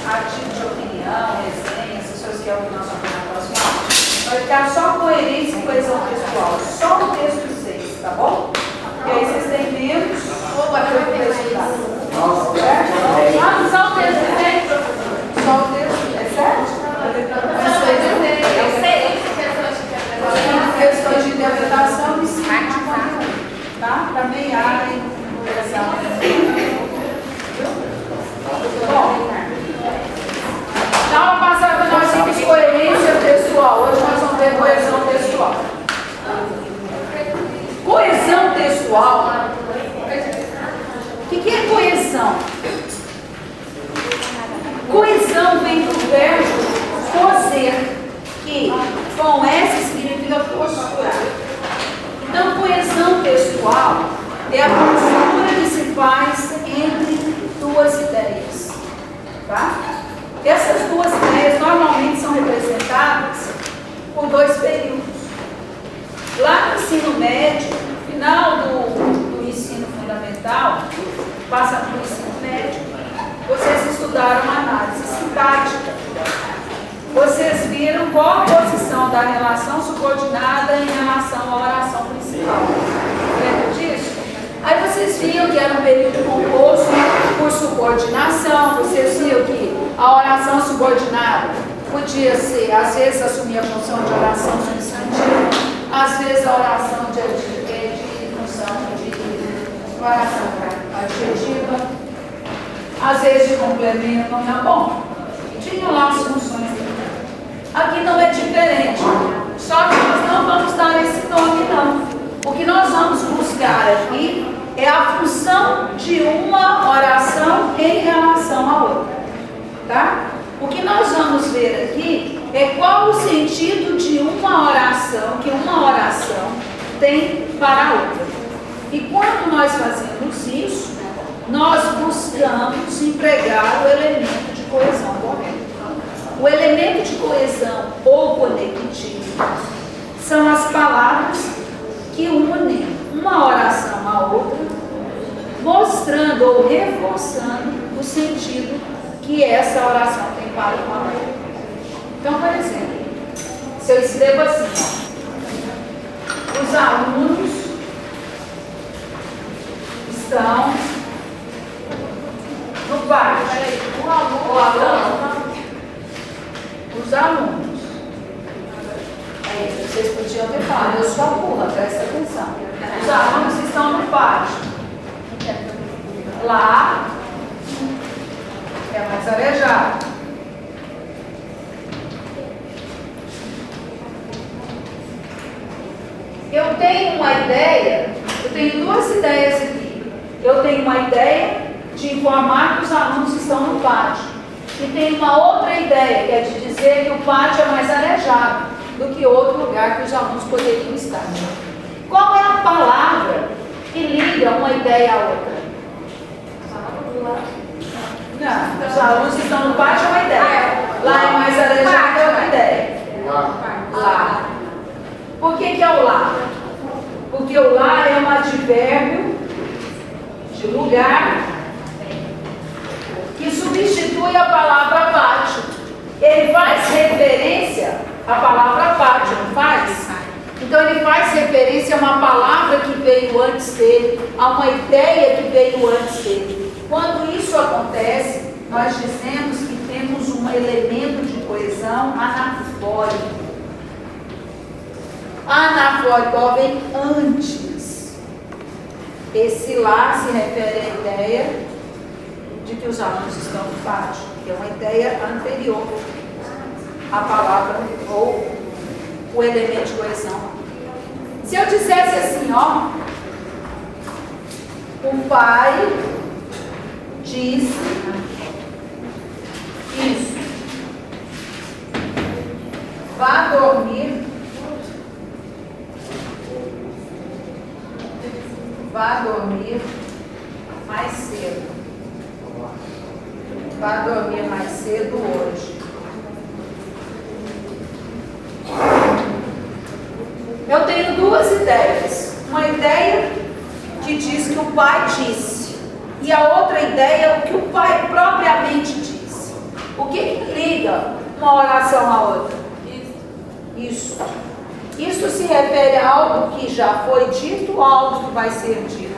artigo de opinião, resenha, essas coisas que é o que nós vamos ver na próxima aula. Vai ficar só coerência e coesão textual. Só o texto 6, tá bom? E aí vocês têm menos. Agora vai ter mais. Certo? Ah, só o texto 6, professor? Só o texto, é certo? Eu sei. Questões de interpretação e sim, tá? Para meiar e conversar. Bom, dá uma passada, nós temos coerência textual. Hoje nós vamos ver coesão textual. Coesão textual. O que é coesão? Coesão vem do verbo coser, que com S significa costurar. Então, coesão textual é a costura que se faz entre duas ideias. Tá? Essas duas ideias normalmente são representadas por dois períodos. Lá no ensino médio, final do ensino fundamental, passa para o ensino médio, vocês estudaram análise sintática. Vocês viram qual a posição da relação subordinada em relação à oração principal. Lembra disso? Aí vocês viram que era um período composto por subordinação. Vocês viram que a oração subordinada podia ser, às vezes, assumir a função de oração substantiva, às vezes a oração de função de oração adjetiva, às vezes de complemento, não é bom? Tinham lá as funções. Aqui não é diferente, só que nós não vamos dar esse nome não. O que nós vamos buscar aqui é a função de uma oração em relação à outra, tá? O que nós vamos ver aqui é qual o sentido de uma oração, que uma oração tem para a outra. E quando nós fazemos isso, nós buscamos empregar o elemento de coesão correto. O elemento de coesão ou conectivo são as palavras que unem uma oração à outra, mostrando ou reforçando o sentido que essa oração tem para uma outra. Então, por exemplo, se eu escrevo assim, ó, os alunos estão no pátio. Os alunos. Vocês podiam ter falado, eu sou a burra, presta atenção. Os alunos estão no pátio. Lá é mais arejado. Eu tenho uma ideia, eu tenho duas ideias aqui. Eu tenho uma ideia de informar que os alunos estão no pátio. E tem uma outra ideia, que é de dizer que o pátio é mais arejado do que outro lugar que os alunos poderiam estar. Qual é a palavra que liga uma ideia à outra? Não, os alunos estão no pátio é uma ideia. Lá é mais arejado é outra ideia. Lá. Por que é o lá? Porque o lá é um advérbio de lugar que substitui a palavra pátio. Ele faz referência à palavra pátio, não faz? Então ele faz referência a uma palavra que veio antes dele, a uma ideia que veio antes dele. Quando isso acontece, nós dizemos que temos um elemento de coesão anafórico. Anafórico vem antes. Esse lá se refere à ideia de que os alunos estão no pátio, que é uma ideia anterior à palavra ou o elemento de coesão. Se eu dissesse assim, ó, o pai disse isso, vá dormir, mais cedo. Vá dormir mais cedo hoje. Eu tenho duas ideias. Uma ideia que diz que o pai disse. E a outra ideia é o que o pai propriamente disse. O liga uma oração à outra? Isso. Isso se refere a algo que já foi dito ou algo que vai ser dito?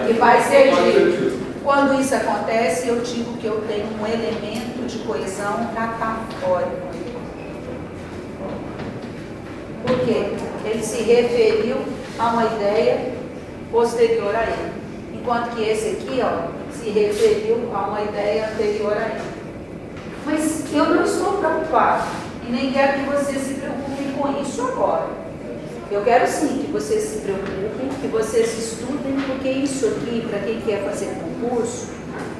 Que vai ser dito. Quando isso acontece, eu digo que eu tenho um elemento de coesão catafórico. Por quê? Ele se referiu a uma ideia posterior a ele. Enquanto que esse aqui, ó, se referiu a uma ideia anterior a ele. Mas eu não estou preocupado e nem quero que vocês se preocupem com isso agora. Eu quero sim que vocês se preocupem, que vocês estudem, porque isso aqui, para quem quer fazer concurso,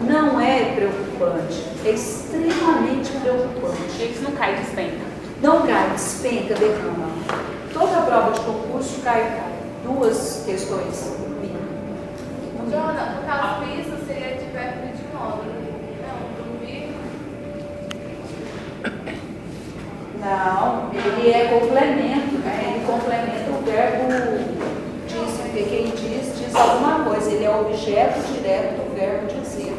não é preocupante, é extremamente preocupante. Isso não cai, despenca. Não cai, despenca, derrama. Toda prova de concurso cai duas questões. Jona, no caso isso seria de verbo de módulo. Não, vir. Não, ele é complemento, né? Ele complementa o verbo diz, porque quem diz alguma coisa. Ele é objeto direto do verbo dizer.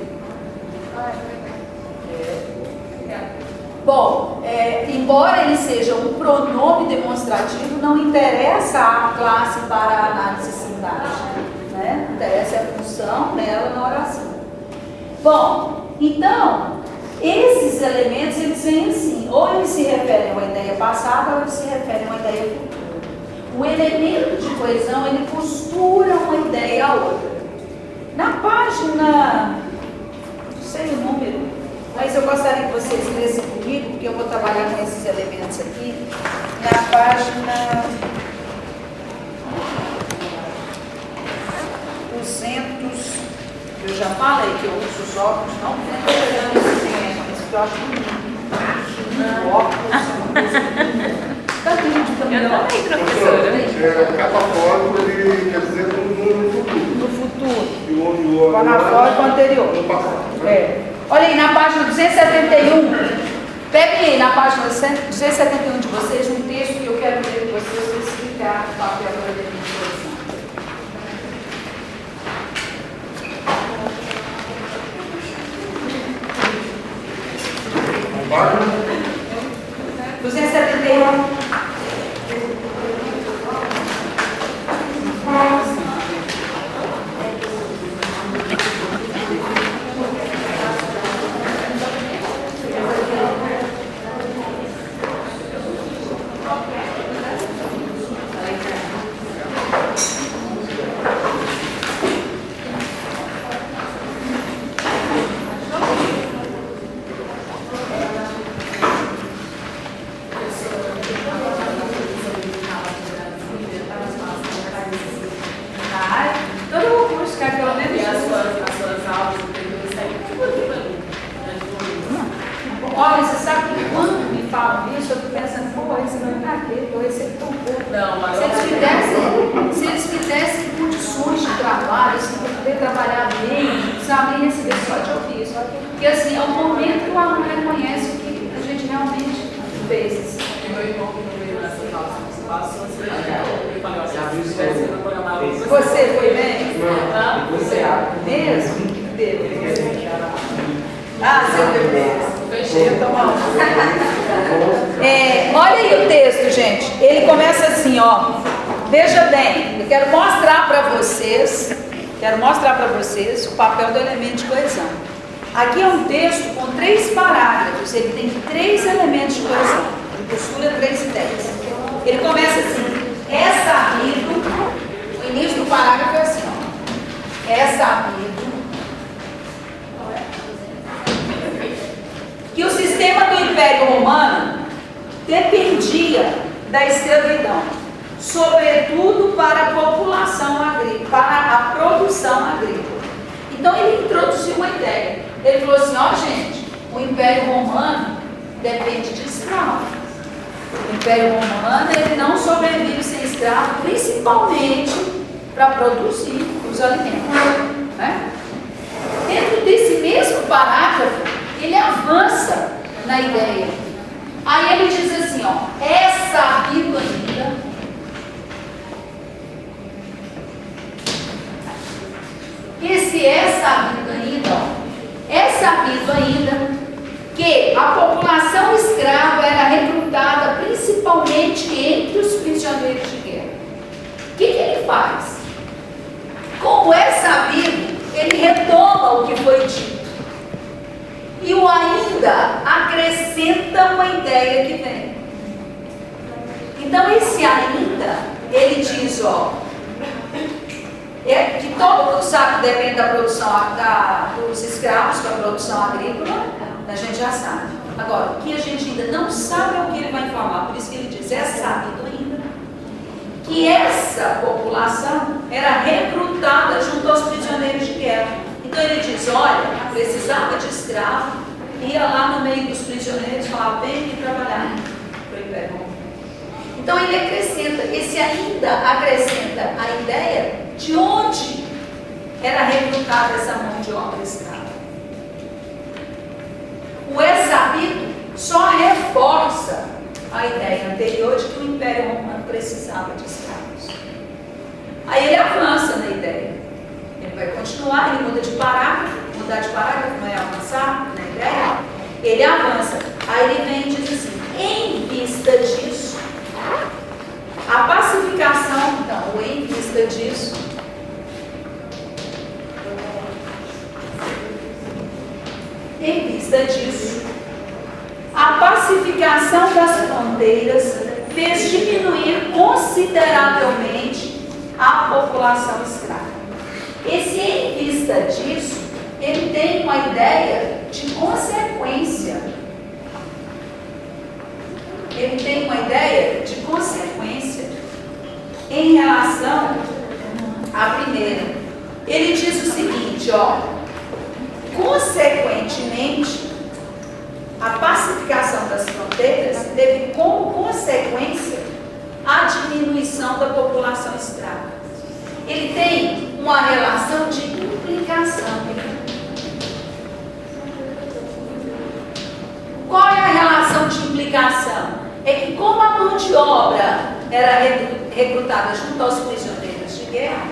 Bom, embora ele seja um pronome demonstrativo, não interessa a classe para a análise sintática, né? Interessa a função dela na oração. Bom, então, esses elementos, eles vêm assim, ou eles se referem a uma ideia passada, ou eles se referem a uma ideia futura. O elemento de coesão, ele costura uma ideia a outra. Na página, não sei o número, mas eu gostaria que vocês lessem comigo, porque eu vou trabalhar com esses elementos aqui, na página 200, eu já falei que eu uso os óculos, não tento chegar nesse tema, mas eu acho lindo. O óculos é uma coisa linda. Tá lindo de caminhão. Eu também, professora. Catafórico, ele quer dizer no futuro. No futuro. E o Panafórico anterior. No passado. Olha aí, na página 271, peguem aí na página 271 de vocês um texto que eu quero ler com vocês para explicar o papel do elemento de coesão. Página 271. Olha, você sabe que quando me falam isso, eu fico pensando, pô, esse não é pra quê? Pô, esse é tão pouco. Não, mas Se eles me dessem condições de trabalho, assim, para poder trabalhar bem, não precisava nem receber só de ouvir. Porque assim, é o momento que o aluno reconhece o que a gente realmente fez. Meu irmão que não veio nessa classe, passou assim, eu falei, ó, se tivesse no programa, Você foi bem? Não, você Mesmo? Que beleza. Ah, seu bebê. fechei, então vamos. Olha aí o texto, gente. Ele começa assim, ó. Veja bem, eu quero mostrar para vocês o papel do elemento de coesão. Aqui é um texto com 3 parágrafos, ele tem 3 elementos de coesão. Ele costura 3 ideias. Ele começa assim, é sabido, o início do parágrafo é assim, ó. É sabido que o sistema do Império Romano dependia da escravidão, sobretudo para a população agrícola, para a produção agrícola. Então ele introduziu uma ideia. Ele falou assim, ó gente, o Império Romano depende de escravos. O Império Romano ele não sobrevive sem escravo, principalmente para produzir os alimentos. Né? Dentro desse mesmo parágrafo, ele avança na ideia. Aí ele diz assim, ó, é sabido ainda que se é sabido ainda, ó, é sabido ainda que a população escrava era recrutada principalmente entre os prisioneiros de guerra. O que ele faz? Como é sabido, ele retoma o que foi dito. E o ainda acrescenta uma ideia que vem. Então esse ainda, ele diz, ó, que todo mundo sabe que depende da produção dos escravos para a produção agrícola, a gente já sabe. Agora, o que a gente ainda não sabe é o que ele vai informar, por isso que ele diz, é sabido ainda, que essa população era recrutada junto aos prisioneiros de guerra. Então ele diz, olha, precisava de escravo, ia lá no meio dos prisioneiros e falava, vem aqui trabalhar para o Império Romano. Então ele acrescenta, esse ainda acrescenta a ideia de onde era recrutada essa mão de obra escrava. O é sabido só reforça a ideia anterior de que o Império Romano precisava de escravos. Aí ele avança na ideia. Ele vai continuar, ele muda de parágrafo, mudar de parágrafo não é avançar na ideia. Ele avança. Aí ele vem e diz assim, em vista disso, a pacificação, então, ou em vista disso, a pacificação das fronteiras fez diminuir consideravelmente a população escrava. Esse em vista disso, ele tem uma ideia de consequência. Ele tem uma ideia de consequência em relação à primeira. Ele diz o seguinte, ó, consequentemente, a pacificação das fronteiras teve como consequência a diminuição da população escrava. Ele tem uma relação de implicação. Qual é a relação de implicação? É que como a mão de obra era recrutada junto aos prisioneiros de guerra,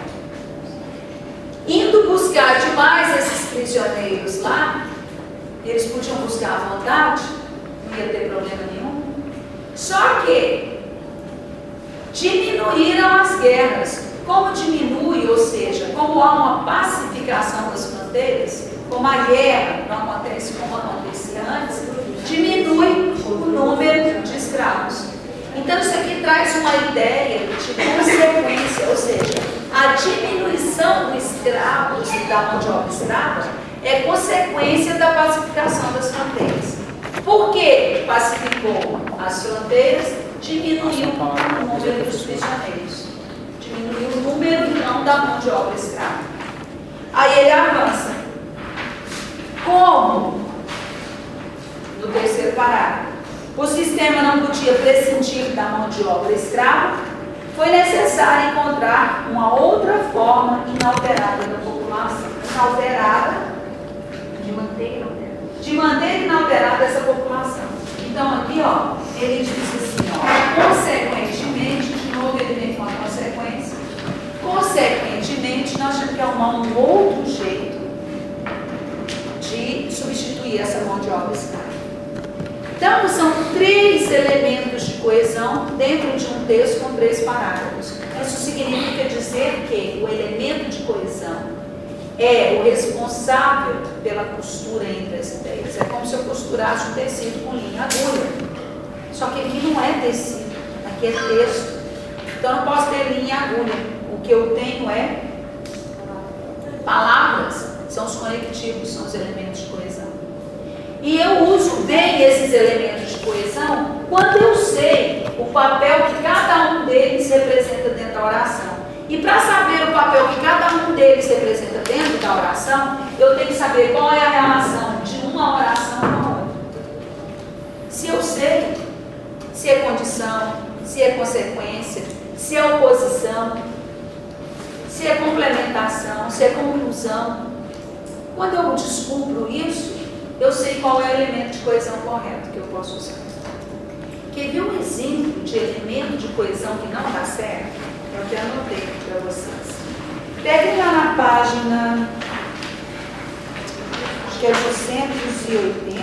indo buscar demais esses prisioneiros lá, eles podiam buscar à vontade, não ia ter problema nenhum. Só que diminuíram as guerras. Como diminui, ou seja, como há uma pacificação das fronteiras, como a guerra não acontece como acontecia antes, diminui o número de escravos. Então isso aqui traz uma ideia de consequência, ou seja, a diminuição dos escravos e da mão de obra escrava é consequência da pacificação das fronteiras. Por que pacificou as fronteiras? Diminuiu o número dos prisioneiros. Diminuiu o número não da mão de obra escrava. Aí ele avança. Como? No terceiro parágrafo. O sistema não podia prescindir da mão de obra escrava, foi necessário encontrar uma outra forma inalterada da população. De manter inalterada essa população. Então aqui, ó, ele diz assim, ó, consequentemente, de novo ele vem com a consequência, consequentemente nós temos que arrumar um outro jeito de substituir essa mão de obra escrava. Então, são 3 elementos de coesão dentro de um texto com 3 parágrafos. Isso significa dizer que o elemento de coesão é o responsável pela costura entre as ideias. É como se eu costurasse um tecido com linha e agulha. Só que aqui não é tecido, aqui é texto. Então, eu não posso ter linha e agulha. O que eu tenho é palavras, são os conectivos, são os elementos de coesão. E eu uso bem esses elementos de coesão quando eu sei o papel que cada um deles representa dentro da oração. E para saber o papel que cada um deles representa dentro da oração, eu tenho que saber qual é a relação de uma oração com a outra. Se eu sei se é condição, se é consequência, se é oposição, se é complementação, se é conclusão, quando eu descubro isso, eu sei qual é o elemento de coesão correto que eu posso usar. Quer ver um exemplo de elemento de coesão que não dá certo? Eu até anotei para vocês. Peguem lá na página, acho que é 280.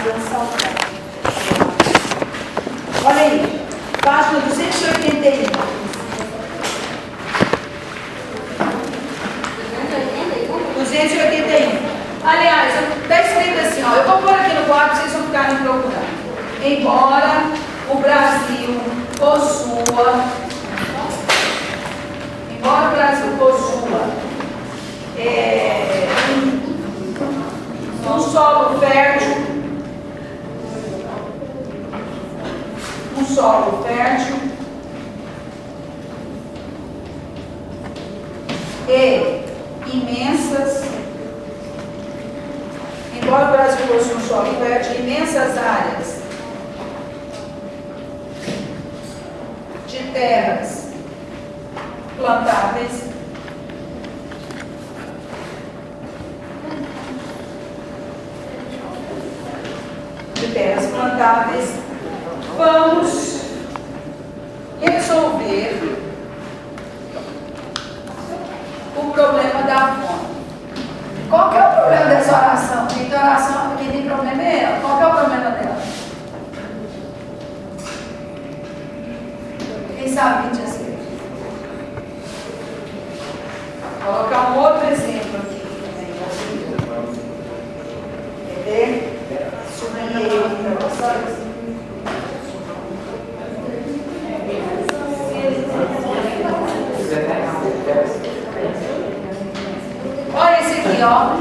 dançar. Olha aí, página 281. 281. Aliás, está escrito assim, ó, eu vou pôr aqui no quadro, vocês vão ficarem procurando. Embora o Brasil possua um solo fértil, e imensas, embora o Brasil possua um solo fértil, imensas áreas de terras plantáveis, vamos resolver o problema da fome. Qual que é o problema dessa oração? Quem tem oração, quem tem problema é ela. Qual que é o problema dela? Quem sabe me dizer? Vou colocar um outro exemplo aqui. Quer ver? Sublinhei aqui para vocês. Olha esse aqui, ó.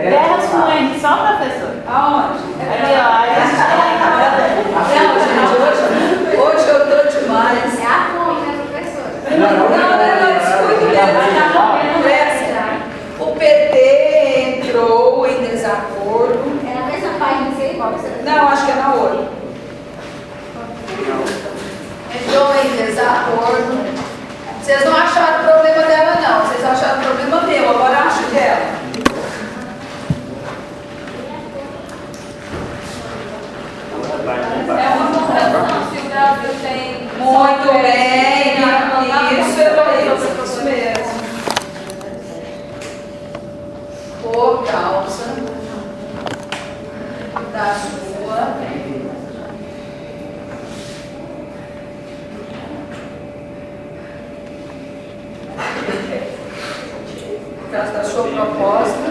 Terras fluentes, só professor. Aonde? Ali, ó. Não, gente, hoje eu tô demais. É a fome, né, professora? Não, descuide mesmo. O PT entrou em desacordo. É na mesma página, não sei qual você tá. Não, acho que é na outra. Entrou em desacordo. Vocês não acharam o problema dela, não. Vocês acharam o problema meu, agora acho dela. É uma comparação se o Brasil tem. Muito bem, isso, Heloísa, isso mesmo. Por causa da sua proposta.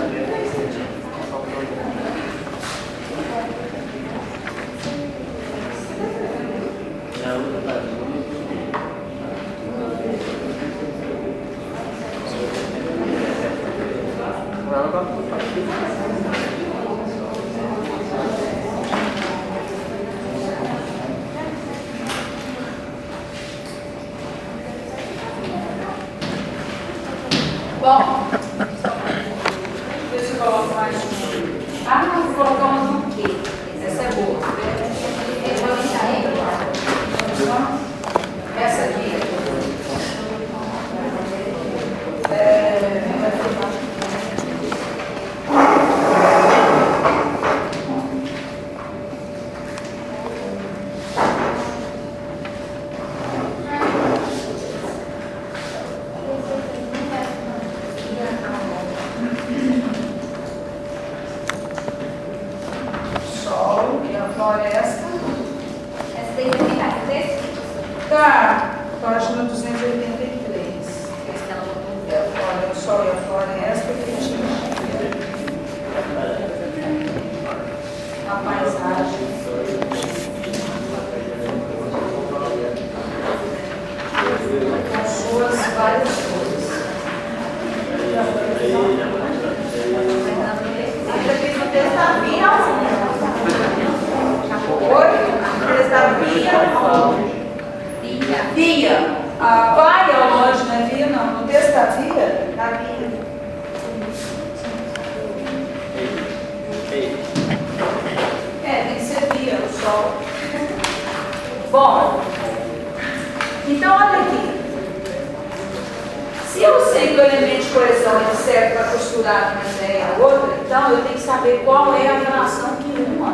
Bom, deixa eu colocar mais um. Ah, não, vou colocar uma no quê? Essa é boa. Essa aqui. Sol e a floresta. Essa daí vai ficar com esse? Tá, página 283. Olha, o sol e a floresta que tinha a paisagem. Com suas várias cores. Via. A vai ao longe, não é via, não. No texto da via, a via. Tem que ser via, o sol. Bom, então olha aqui. Se eu sei que o elemento de coesão serve para costurar uma ideia a outra, então eu tenho que saber qual é a relação que uma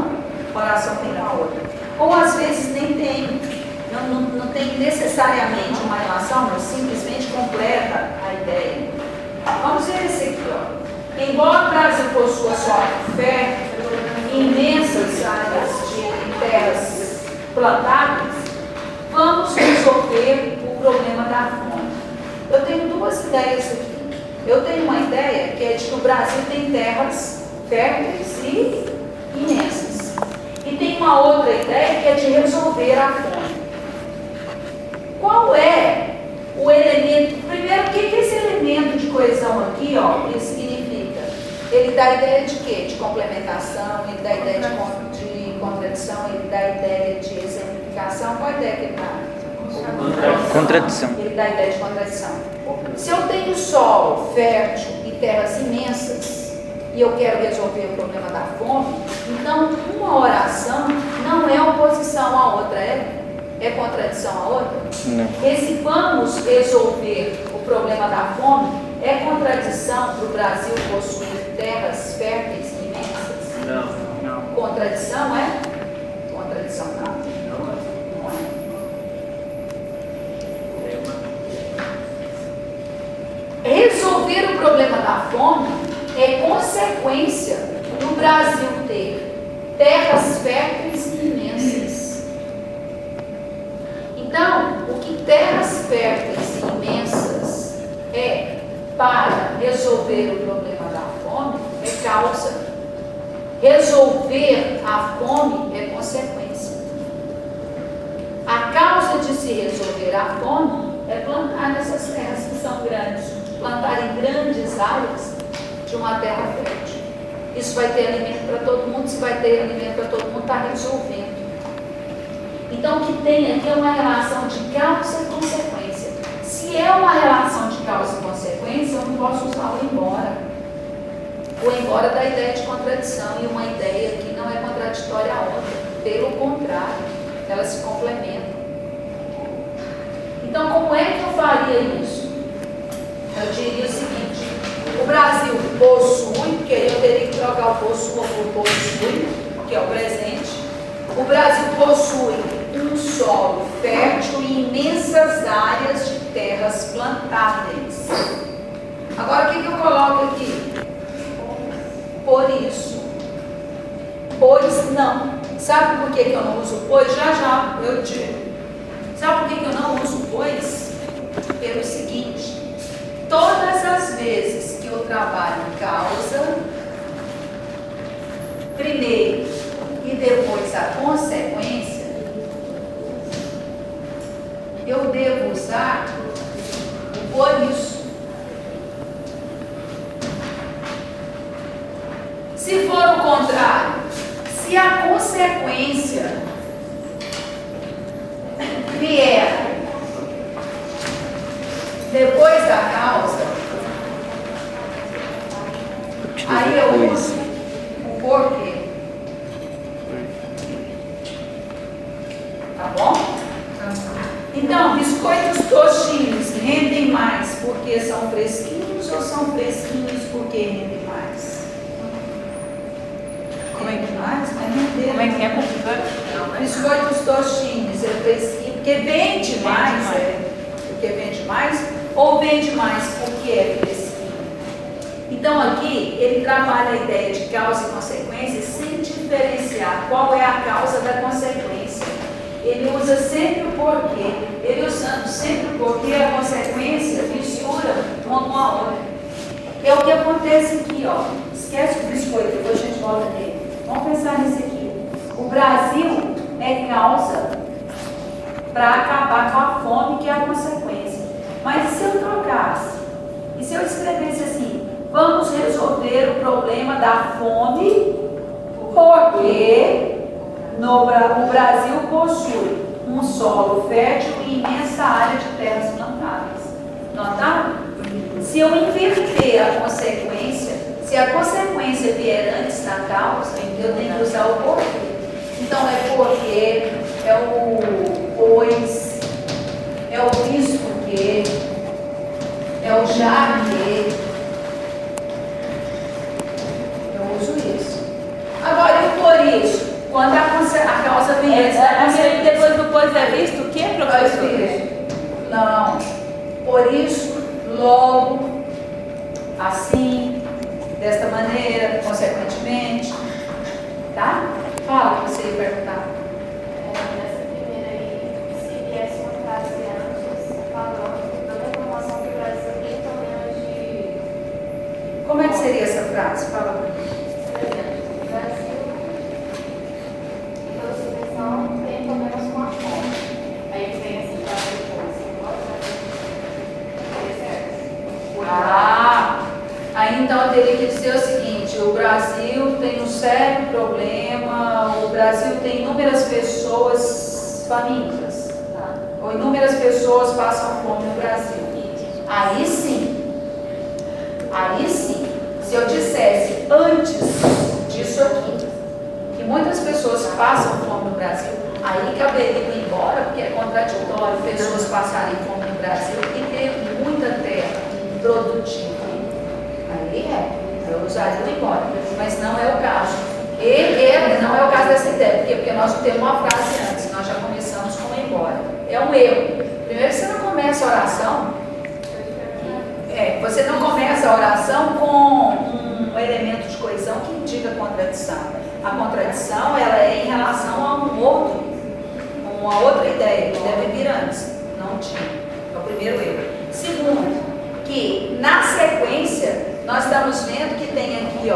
oração tem com a outra. Ou às vezes nem tem. não tem necessariamente uma relação, mas simplesmente completa a ideia. Vamos ver esse aqui, ó. Embora o Brasil possua só fértil, imensas áreas de terras plantáveis, vamos resolver o problema da fome. Eu tenho duas ideias aqui. Eu tenho uma ideia que é de que o Brasil tem terras férteis e imensas. E tem uma outra ideia que é de resolver a fome. Qual é o elemento? Primeiro, o que é esse elemento de coesão aqui, ó, ele significa? Ele dá a ideia de quê? De complementação, ele dá a ideia de contradição, ele dá a ideia de exemplificação. Qual a ideia que ele dá? Contradição. Ele dá a ideia de contradição. Se eu tenho solo fértil e terras imensas, e eu quero resolver o problema da fome, então uma oração não é oposição à outra, é contradição à outra? Não. Esse vamos resolver o problema da fome é contradição para o Brasil possuir terras férteis e imensas? Não. Contradição é? Contradição não. Não é. Resolver o problema da fome é consequência do Brasil ter terras férteis e imensas. Então, o que terras férteis e imensas é para resolver o problema da fome é causa. Resolver a fome é consequência. A causa de se resolver a fome é plantar nessas terras que são grandes. Plantar em grandes áreas de uma terra fértil. Isso vai ter alimento para todo mundo. Se vai ter alimento para todo mundo, está resolvendo. Então, o que tem aqui é uma relação de causa e consequência. Se é uma relação de causa e consequência, eu não posso usar o embora. O embora dá a ideia de contradição, e uma ideia que não é contraditória à outra. Pelo contrário, elas se complementam. Então, como é que eu faria isso? Eu diria o seguinte: o Brasil possui, porque eu teria que trocar o possua por possui, que é o presente. O Brasil possui um solo fértil e imensas áreas de terras plantáveis. Agora, o que eu coloco aqui? Por isso. Pois não. Sabe por que eu não uso pois? Já eu digo. Sabe por que eu não uso pois? Pelo seguinte: todas as vezes que eu trabalho causa, primeiro e depois a consequência, eu devo usar o por isso. Se for o contrário, se a consequência vier depois da causa, aí eu uso o porquê. Tá bom? Então, biscoitos coxinhos rendem mais porque são fresquinhos ou são fresquinhos porque rendem mais? Como é que mais? Como é que é, professora? Biscoitos coxinhos é fresquinho porque vende mais, porque vende mais, ou vende mais porque é fresquinho? Então aqui ele trabalha a ideia de causa e consequência sem diferenciar qual é a causa da consequência. Ele usa sempre o porquê. Ele usando sempre o porquê, a consequência mistura uma com a outra. É o que acontece aqui, ó. Esquece o biscoito, depois a gente volta nele. Vamos pensar nisso aqui. O Brasil é causa para acabar com a fome, que é a consequência. Mas e se eu trocasse? E se eu escrevesse assim: vamos resolver o problema da fome porque o Brasil possui um solo fértil e imensa área de terras plantáveis. Notaram? Se eu inverter a consequência, se a consequência vier antes da causa, eu tenho que usar o porquê. Então é porque, é o pois, é o visto que, é o já que. Eu uso isso. Agora, e por isso? Quando a causa vem antes da consequência, depois do pois é visto o que, professor? Não. Por isso, logo, assim, desta maneira, consequentemente. Tá? Fala o que você ia perguntar. Nessa primeira aí, se viesse uma frase antes, falando da informação que o Brasil tem problemas de. Como é que seria essa frase? Fala pra mim. Por exemplo, o Brasil, pela subvenção, tem problemas com a fome. Aí vem essa frase depois. Aí então eu teria que dizer o seguinte: o Brasil tem um sério problema, o Brasil tem inúmeras pessoas famintas, tá? Ou inúmeras pessoas passam fome no Brasil. Aí sim, se eu dissesse antes disso aqui, que muitas pessoas passam fome no Brasil, aí caberia ir embora, porque é contraditório pessoas passarem fome no Brasil e ter muita terra produtiva. Aí eu usaria ir embora, mas não é o caso. Não é o caso dessa ideia, porque nós não temos uma frase antes, nós já começamos com ir embora. É um erro. Primeiro, você não começa a oração, você não começa a oração com um elemento de coesão que indica contradição. A contradição, ela é em relação a uma outra ideia, que deve vir antes. Não tinha. É o primeiro erro. Segundo, que na sequência nós estamos vendo que tem aqui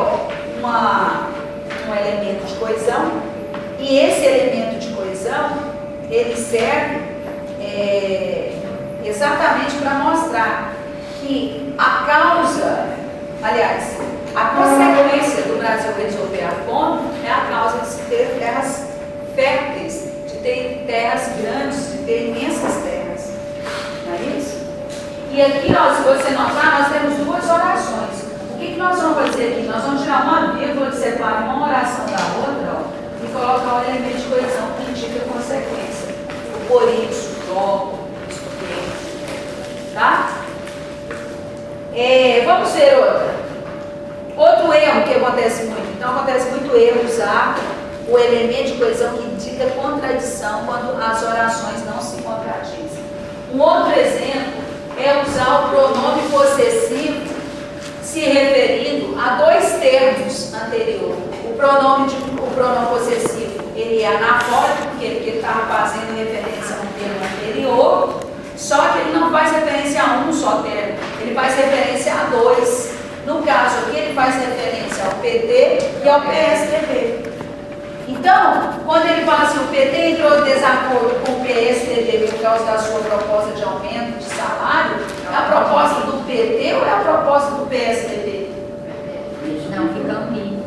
um elemento de coesão, e esse elemento de coesão ele serve exatamente para mostrar que a causa, aliás, a consequência do Brasil resolver a fome é a causa de se ter terras férteis, de ter terras grandes, de ter imensas terras. Não é isso? E aqui, se você notar, nós temos duas orações. O que nós vamos fazer aqui? Nós vamos tirar uma vírgula de separar uma oração da outra, e colocar o elemento de coesão que indica a consequência. Por isso, logo, isto que. Tá? Vamos ver outro erro que acontece muito. Então, acontece muito erro usar o elemento de coesão que indica contradição quando as orações não se contradizem. Um outro exemplo é usar o pronome possessivo se referindo a dois termos anteriores. O pronome possessivo, ele é anafórico, porque ele está fazendo referência a um termo anterior, só que ele não faz referência a um só termo, ele faz referência a dois. No caso aqui, ele faz referência ao PT e ao PSDB. Então, quando ele fala assim, o PT entrou em desacordo com o PSDB por causa da sua proposta de aumento de salário, é a proposta do PT ou é a proposta do PSDB? Não, fica ambíguo.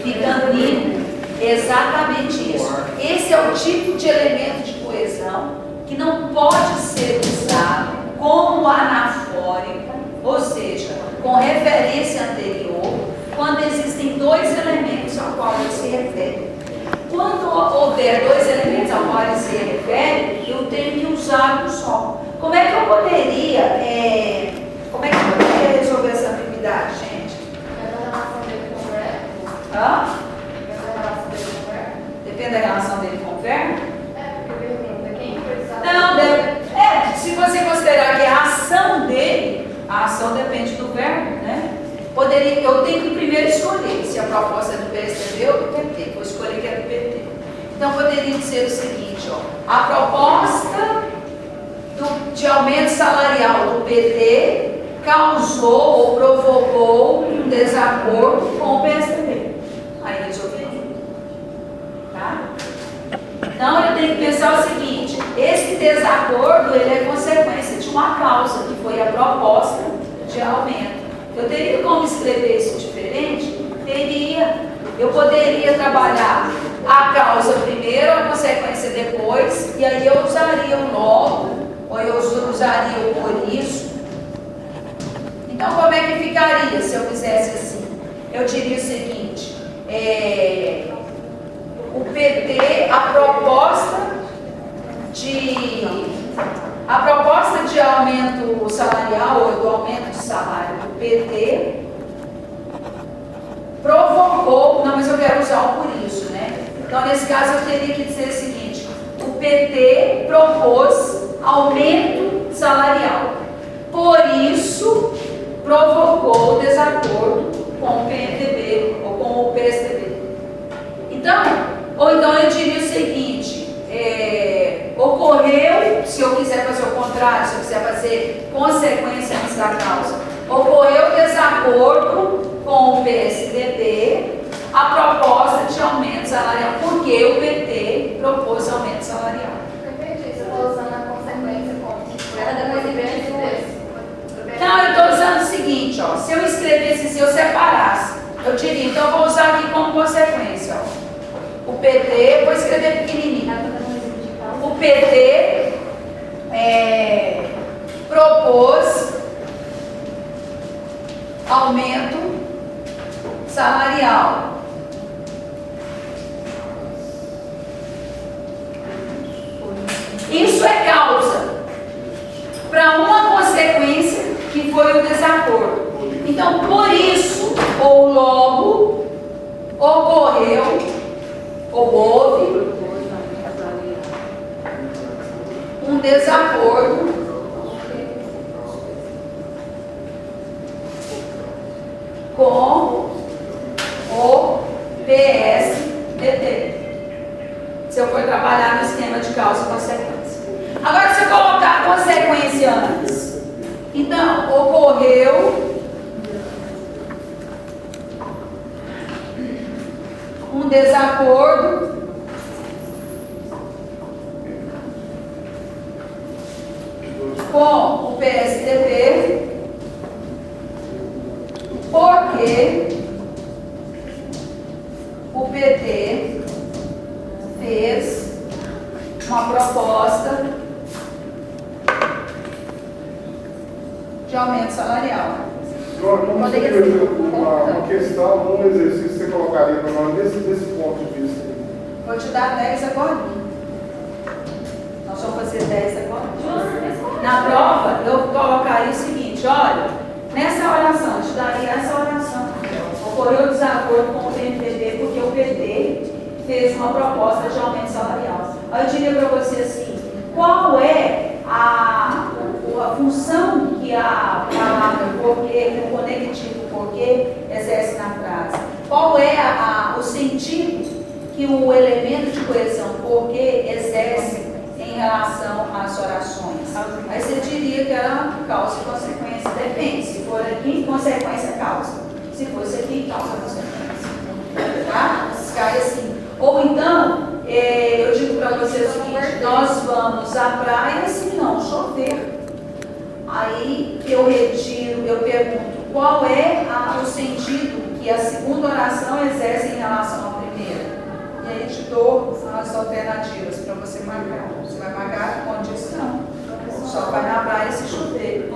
Fica ambíguo. Exatamente isso. Esse é o tipo de elemento de coesão que não pode ser usado como anafórico, ou seja, com referência anterior, quando existem dois elementos ao qual ele se refere. Quando houver dois elementos ao qual ele se refere, eu tenho que usar um só. Como é que eu poderia resolver essa ambiguidade, gente? Depende da relação dele com o verbo. Hã? Depende da relação dele com o verbo. Depende da relação dele com o verbo? Porque pergunta, quem foi usado? Não, se você considerar que a ação dele, a ação depende do verbo, né? Eu tenho que primeiro escolher se a proposta é do PSDB ou do PT. Vou escolher que é do PT. Então, poderia dizer o seguinte, a proposta de aumento salarial do PT causou ou provocou um desacordo com o PSDB. Aí resolvi. Tá? Então, eu tenho que pensar o seguinte, esse desacordo ele é consequência de uma causa, que foi a proposta de aumento. Eu teria como escrever isso diferente? Teria. Eu poderia trabalhar a causa primeiro, a consequência depois, e aí eu usaria o logo, ou eu usaria o por isso. Então, como é que ficaria se eu fizesse assim? Eu diria o seguinte, o PT, a proposta de aumento salarial, ou do aumento de salário do PT, provocou, não, mas eu quero usar o por isso, né? Então, nesse caso, eu teria que dizer o seguinte, o PT aumento salarial. Por isso, provocou desacordo com o PMDB ou com o PSDB. Então, ou então eu diria o seguinte, ocorreu, se eu quiser fazer o contrário, se eu quiser fazer consequência antes da causa, ocorreu desacordo com o PSDB a proposta de aumento salarial, porque o PT propôs aumento salarial. Eu entendi, você está usando a consequência como cada coisa grande desse. Não, eu estou usando o seguinte, ó, se eu escrevesse, se eu separasse, eu diria, então eu vou usar aqui como consequência, ó, o PT, vou escrever pequenininho, o PT propôs aumento salarial. Isso é causa para uma consequência que foi o desacordo. Então, por isso, ou logo, ocorreu, ou houve um desacordo com o PSDB. Se eu for trabalhar no esquema de causa e consequência. Agora, se eu colocar a consequência antes, então, ocorreu um desacordo com o PSDB, porque o PT fez uma proposta de aumento salarial. Agora, como você fez uma questão, um exercício que você colocaria para nós desse ponto de vista? Vou te dar 10 agora. Nós vamos fazer 10 agora. Na prova, eu colocaria o seguinte, olha, nessa oração, eu te daria essa oração. Ocorreu desacordo com o PMDB porque o PT fez uma proposta de aumento salarial. Aí eu diria para você assim, qual é a função que a palavra porquê, o conectivo porquê, exerce na frase? Qual é o sentido que o elemento de coesão porquê exerce em relação às orações? Aí você diria que era causa e consequência, depende. Se for aqui, consequência, causa. Se fosse aqui, causa, consequência. Tá? Cai assim. Ou então, eu digo para você o seguinte, nós vamos à praia se não chover. Aí eu retiro, eu pergunto, qual é o sentido que a segunda oração exerce em relação à primeira? E aí te dou as alternativas para você marcar. Você vai marcar a condição. Só vai na praia se chover.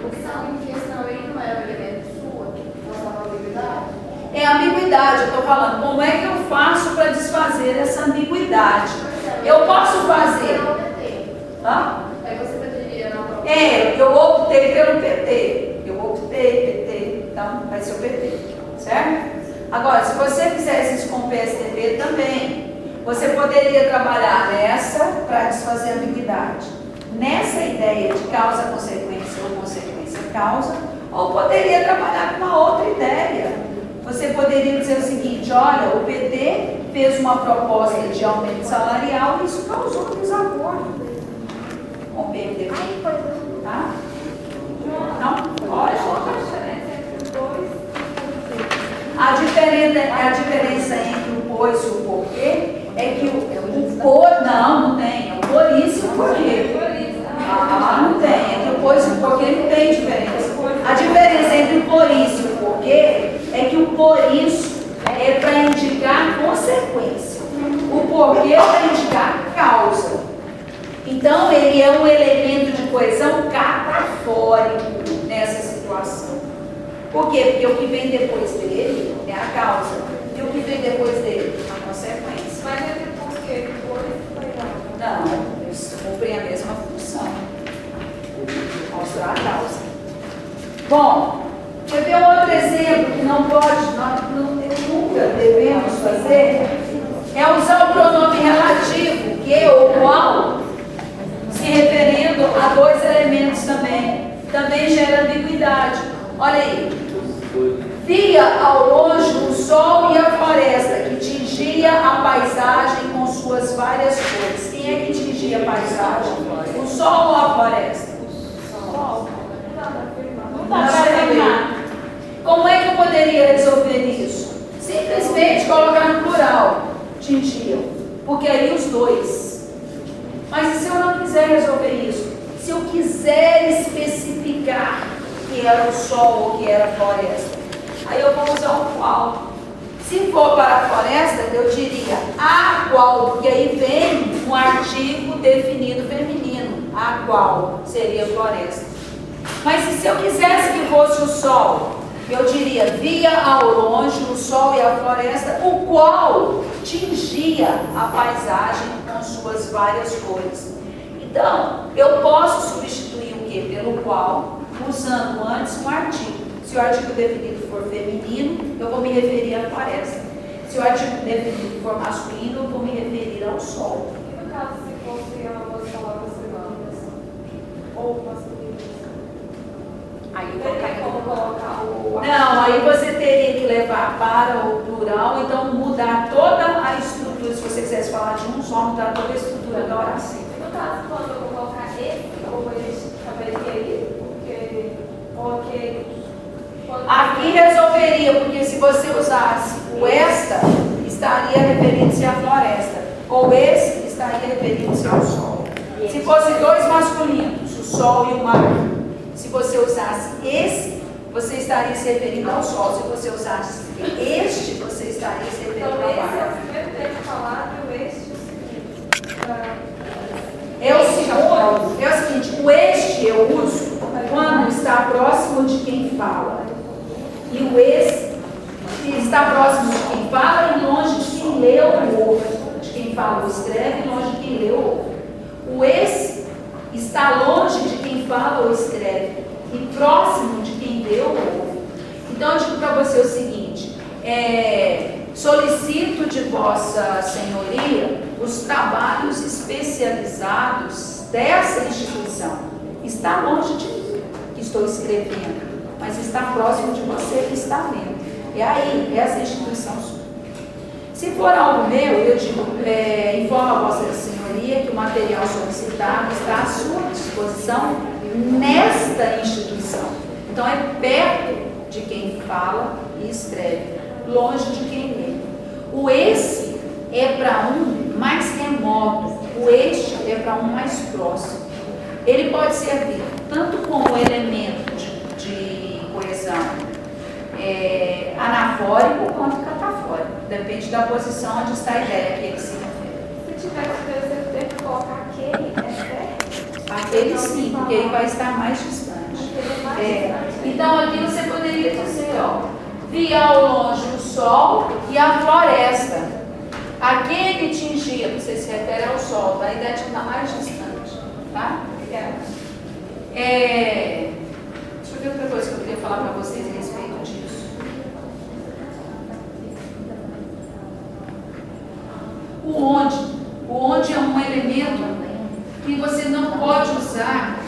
Opção em questão aí não é o elemento sua, não é ambiguidade? É ambiguidade, eu estou falando, como é que eu faço para desfazer essa ambiguidade? Eu posso fazer. Hã? Aí você pediria na prova. Eu optei pelo PT. Eu optei PT, então vai ser o PT, certo? Agora, se você fizesse isso com o PSDB também, você poderia trabalhar nessa para desfazer a ambiguidade. Nessa ideia de causa-consequência ou consequência-causa, ou poderia trabalhar com uma outra ideia. Você poderia dizer o seguinte, olha, o PT fez uma proposta de aumento salarial e isso causou um desacordo com o PMDB. Tá? Não? Pode. A diferença entre o pois e o porquê é que o por, não tem, é o por isso e o porquê. Não tem, entre o pois e o porquê não tem diferença. A diferença entre o por isso e o porquê é que o por isso é para indicar consequência. O porquê é para indicar causa. Então, ele é um elemento de coesão catafórico nessa situação. Por quê? Porque o que vem depois dele é a causa. E o que vem depois dele? A consequência. Mas é porque depois foi Não, eles cumprem a mesma função. Mostrar a causa. Bom, quer ver um outro exemplo que não pode, nós nunca devemos fazer? É usar o pronome relativo, que ou qual, se referendo também gera ambiguidade. Olha aí. Via ao longe o sol e a floresta, que tingia a paisagem com suas várias cores. Quem é que tingia a paisagem? O sol ou a floresta? O sol. Não dá para afirmar. Como é que eu poderia resolver isso? Simplesmente colocar no plural. Tingiam. Porque aí os dois. Mas e se eu não quiser resolver isso? Se eu quiser especificar que era o sol ou que era a floresta, aí eu vou usar o qual. Se for para a floresta, eu diria a qual, porque aí vem um artigo definido feminino. A qual seria floresta. Mas se eu quisesse que fosse o sol, eu diria, via ao longe o sol e a floresta, o qual tingia a paisagem com suas várias cores. Então, eu posso substituir o que? Pelo qual, usando antes um artigo. Se o artigo definido for feminino, eu vou me referir à floresta. Se o artigo definido for masculino, eu vou me referir ao sol. E no caso, se fosse ambas palavras sinônimas ou masculinas? Aí eu Teria como colocar o... Não, aí você teria que levar para o plural, então mudar toda a estrutura. Se você quisesse falar de um só, mudar toda a estrutura da oração. No caso, quando eu vou colocar esse ou este, caberia aí? Porque... Ou aquele... Aqui resolveria, porque se você usasse o esta, estaria referindo-se à floresta. Ou esse, estaria referindo-se ao sol. Se fosse dois masculinos, o sol e o mar. Se você usasse esse, você estaria se referindo ao sol. Se você usasse este, você estaria se referindo ao mar. Então, esse é o primeiro tempo falado e o este É o segundo, é o seguinte, o este eu uso quando está próximo de quem fala. E o esse está próximo de quem fala e longe de quem lê ou ouve. De quem fala ou escreve e longe de quem lê ou ouve. O esse está longe de quem fala ou escreve e próximo de quem lê ou ouve. Então eu digo para você o seguinte, solicito de vossa senhoria os trabalhos especializados dessa instituição. Está longe de mim que estou escrevendo, mas está próximo de você que está lendo. É aí, essa instituição sua. Se for algo meu, eu digo, informo a vossa senhoria que o material solicitado está à sua disposição nesta instituição. Então é perto de quem fala e escreve, longe de quem lê. O esse é para um mais remoto, o este é para um mais próximo. Ele pode servir tanto como elemento de coesão anafórico quanto catafórico. Depende da posição onde está a ideia que ele se refere. Se tivesse que ter que colocar aquele, é certo? Aquele sim, porque ele vai estar mais distante. Então aqui você poderia dizer, via ao longe o sol e a floresta. Aquele tingia, você se refere ao sol, a ideia de estar mais distante. Tá? Deixa eu ver outra coisa que eu queria falar para vocês a respeito disso. O onde é um elemento que você não pode usar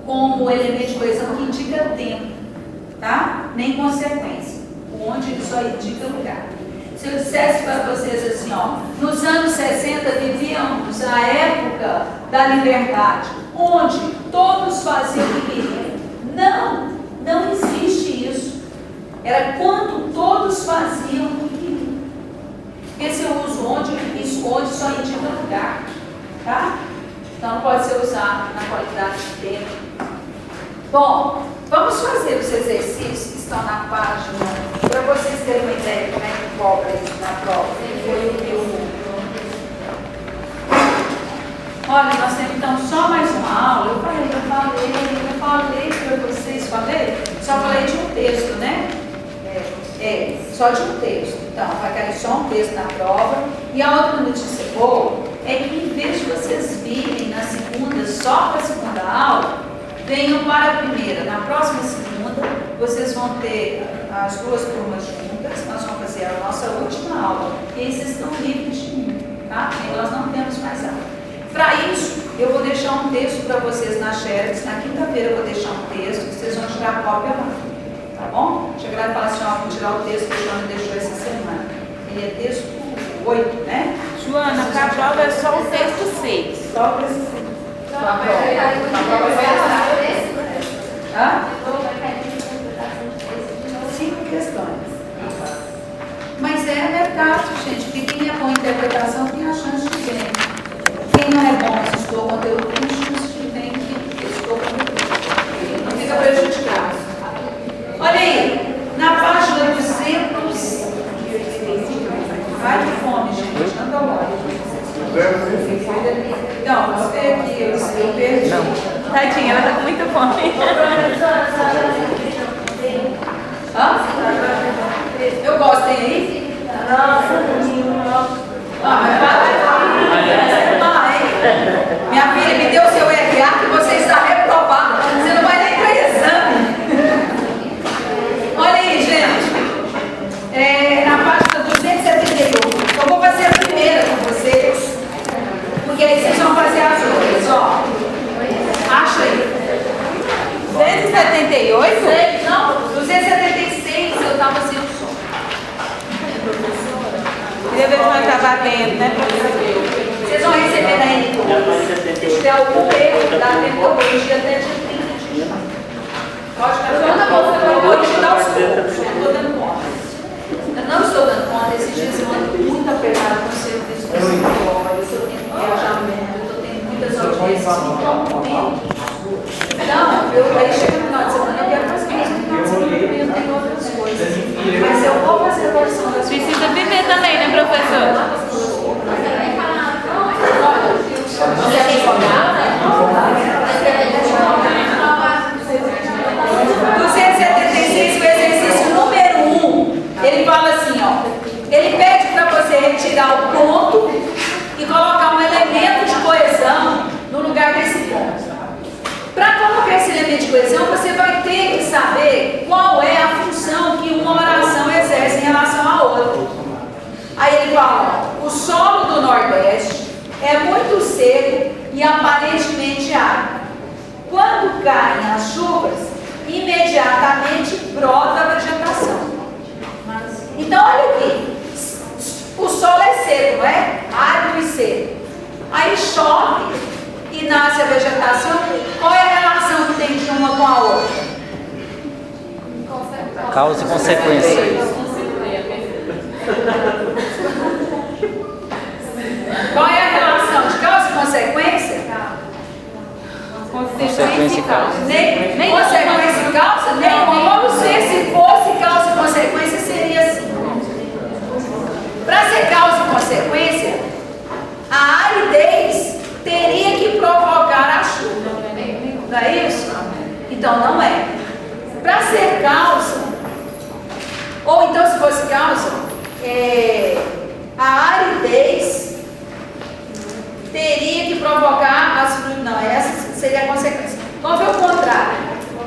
como elemento de coesão que indica tempo, tá? Nem consequência. O onde ele só indica lugar. Se eu dissesse para vocês assim, nos anos 60 vivíamos a época da liberdade, onde todos faziam o que queriam. Não existe isso. Era quando todos faziam o que queriam. Porque se eu uso onde, isso onde só indica lugar, tá? Então não pode ser usado na qualidade de tempo. Bom, vamos fazer os exercícios que estão na página, para vocês terem uma ideia de como é que cobra isso na prova. Foi o que eu... Olha, nós temos então só mais uma aula. Eu falei para vocês, só falei de um texto, né? Só de um texto. Então, vai cair só um texto na prova. E a outra notícia boa é que em vez de vocês virem na segunda, só para a segunda aula, venham para a primeira. Na próxima segunda, vocês vão ter as duas turmas juntas, nós vamos fazer a nossa última aula. E aí vocês estão livres de mim, tá? E nós não temos mais aula. Para isso, eu vou deixar um texto para vocês na Xerox. Na quinta-feira eu vou deixar um texto. tirar cópia lá. Tá bom? Chegar e falar assim, ó, vou tirar o texto que o Joana deixou essa semana. Ele é texto 8, né? Joana, para a prova é só o texto 6. Só o texto 6. Não, mas a prova vai ser Hã? vai cair de interpretação de texto de novo. 5 questões. Mas é verdade, gente, que quem é bom em interpretação tem a chance de ganhar. Quem não é bom, mas estudou conteúdo, tem chance de ganhar que estudou conteúdo. Não fica prejudicado. Olha aí, na página 200. Ai, que fome, gente, anda logo. Não, vou ver aqui, eu perdi. Tadinha, ela tá com muita fome. Hã? Eu gosto, tem aí? Ah, mas vai, hein? Minha filha, me deu o seu RH que você está reprovado. Você não vai nem para exame. Olha aí, gente. Na página 271. Eu vou fazer a primeira com vocês. Porque aí vocês vão fazer as outras, ó. Acha aí. 278? Não, 276 eu estava sem o som. Queria ver se ela tá batendo, né, professor? Vocês vão receber na N2. Se tiver algum erro, dá tempo de corrigir até dia 30 dias. Pode ficar tranquilo, eu vou te dar os pontos. Eu estou dando conta. Eu não estou dando conta. Esses dias eu ando muito apegada com o serviço do escritório. Eu estou tendo viajamento, eu estou tendo muitas audiências. Então, aí chega no final de semana, eu quero fazer isso no final de semana, eu tenho outras coisas. Mas eu vou fazer a versão das Precisa viver também, né, professor? 276, o exercício número 1, ele fala assim, ó, ele pede para você retirar o ponto e colocar um elemento de coesão no lugar desse ponto. Para colocar esse elemento de coesão, você vai ter que saber qual é a função que uma oração exerce em relação à outra. Aí ele fala, ó, o solo do Nordeste é muito seco e aparentemente árido. Quando caem as chuvas, imediatamente brota a vegetação. Então, olha aqui, o solo é seco, não é? Árido e seco. Aí chove e nasce a vegetação. Qual é a relação que tem de uma com a outra? Causa e consequência. Qual é a relação de causa e consequência? Consequência e causa. Nem consequência e causa? Nenhuma. Vamos ver se fosse causa e consequência, seria assim. Para ser causa e consequência, a aridez teria que provocar a chuva. Não é isso? Então não é. Para ser causa, ou então se fosse causa, a aridez teria que provocar as frutas. Não, essa seria a consequência. Qual é o contrário?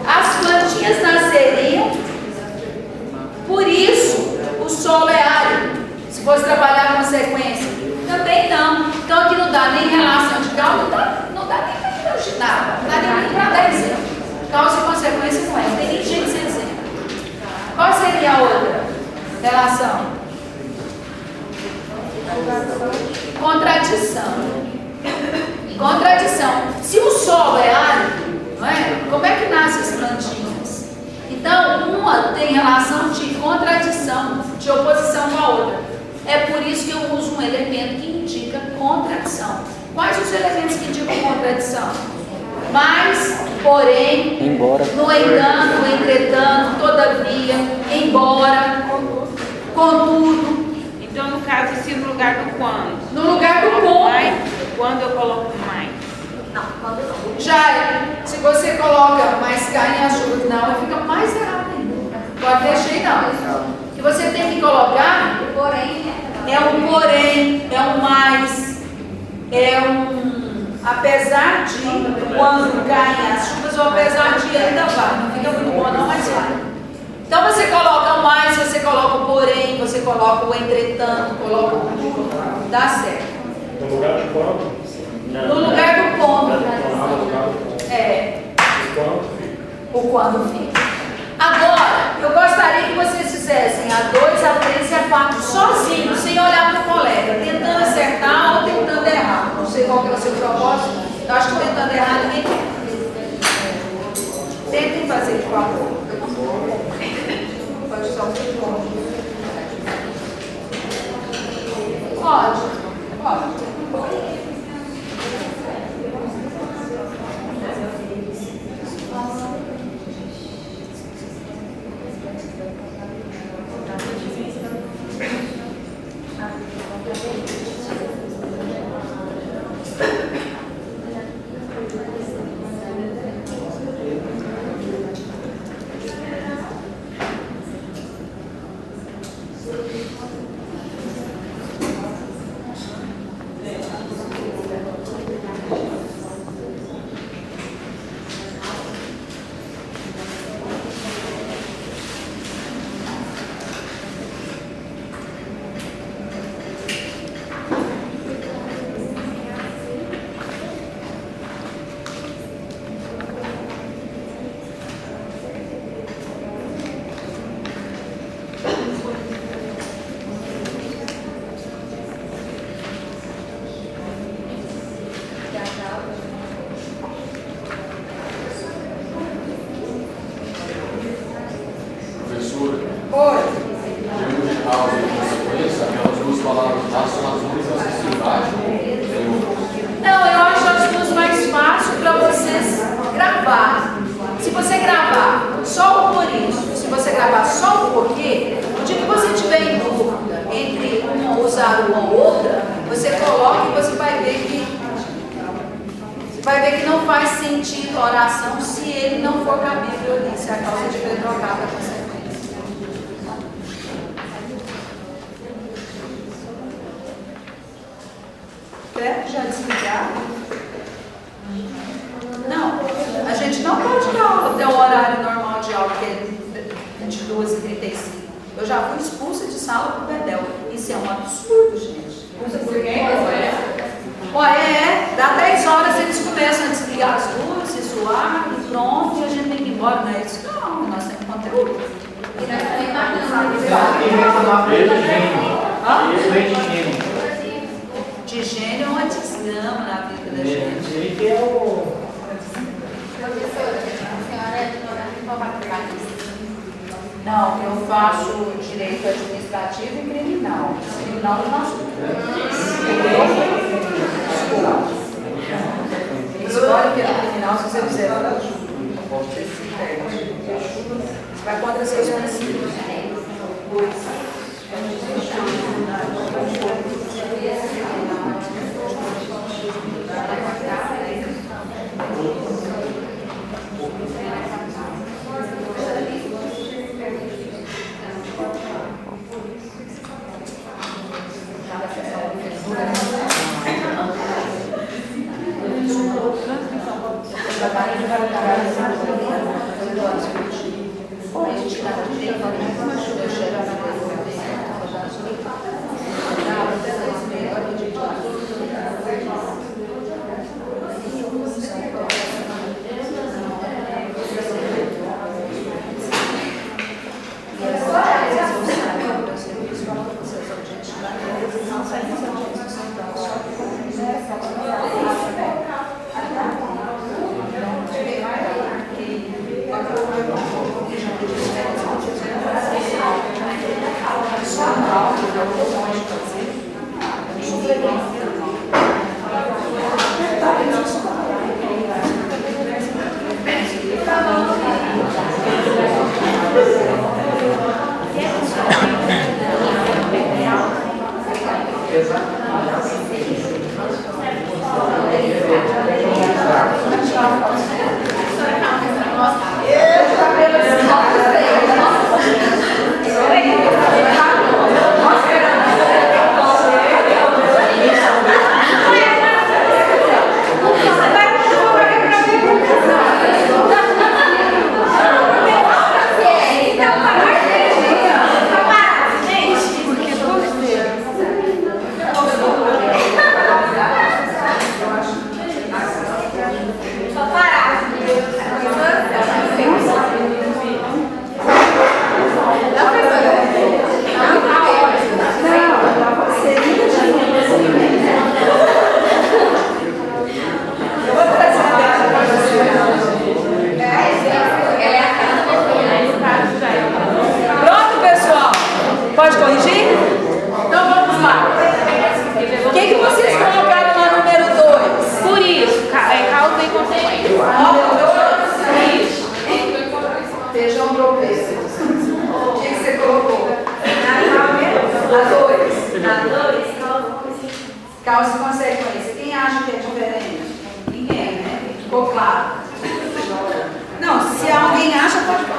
As plantinhas nasceriam, por isso o solo é árido. Se fosse trabalhar a consequência, também não. Então aqui não dá nem relação de causa, não dá nem para imaginar, não dá nem para dar exemplo. Causa e consequência não é, não tem nem jeito de ser exemplo. Qual seria a outra relação? Contradição. Contradição. Se o solo é árido, não é? Como é que nascem as plantinhas? Então, uma tem relação de contradição, de oposição com a outra. É por isso que eu uso um elemento que indica contradição. Quais os elementos que indicam contradição? Mas, porém, Embora. no entanto, entretanto, todavia, embora, contudo. Então, no caso, se no lugar do quando? No lugar do Coloco ponto. mais, quando eu coloco mais? Não, quando não. Já, se você coloca mais caem as chuvas, não, fica mais errado ainda. Pode deixar aí, não. O que você tem que colocar Porém, é um porém, é um mais, é um apesar de, quando caem as chuvas, ou apesar de ainda vai. Não fica muito bom não, mas vai. Então você coloca o mais, você coloca o porém, você coloca o entretanto, coloca o dá certo. No lugar de quanto? No lugar do ponto. É. Quanto fica? O o quando fica. Agora, eu gostaria que vocês fizessem a 2, a 3 e a 4 sozinhos, sem olhar para o colega, tentando acertar ou tentando errar. Não sei qual que é o seu propósito. Eu acho que tentando errar ninguém quer. Tentem fazer, por favor. Pode só ser bom. Pode. Não, eu acho as duas mais fáceis para vocês gravar. Se você gravar só o por isso, se você gravar só o porquê, o dia que você tiver em dúvida entre usar uma ou outra, você coloca e você vai ver que não faz sentido a oração se ele não for com a Bíblia ali, se a causa estiver trocada com você. Já desligar? Não, a gente não pode dar aula até o horário normal de aula, que é de 2h35. Eu já fui expulsa de sala por Bedel. Isso é um absurdo, gente. Por quê? Dá 10 horas, eles começam a desligar as luzes, o ar, e pronto, e a gente tem que ir embora, não é isso? Não, nós temos conteúdo. De gênio é uma desgrama na vida da gente. Ele é o... Professora, a senhora é advogada. Não, eu faço direito administrativo e criminal. Criminal do nosso. História e criminal, se você fizer, vai contra seus princípios.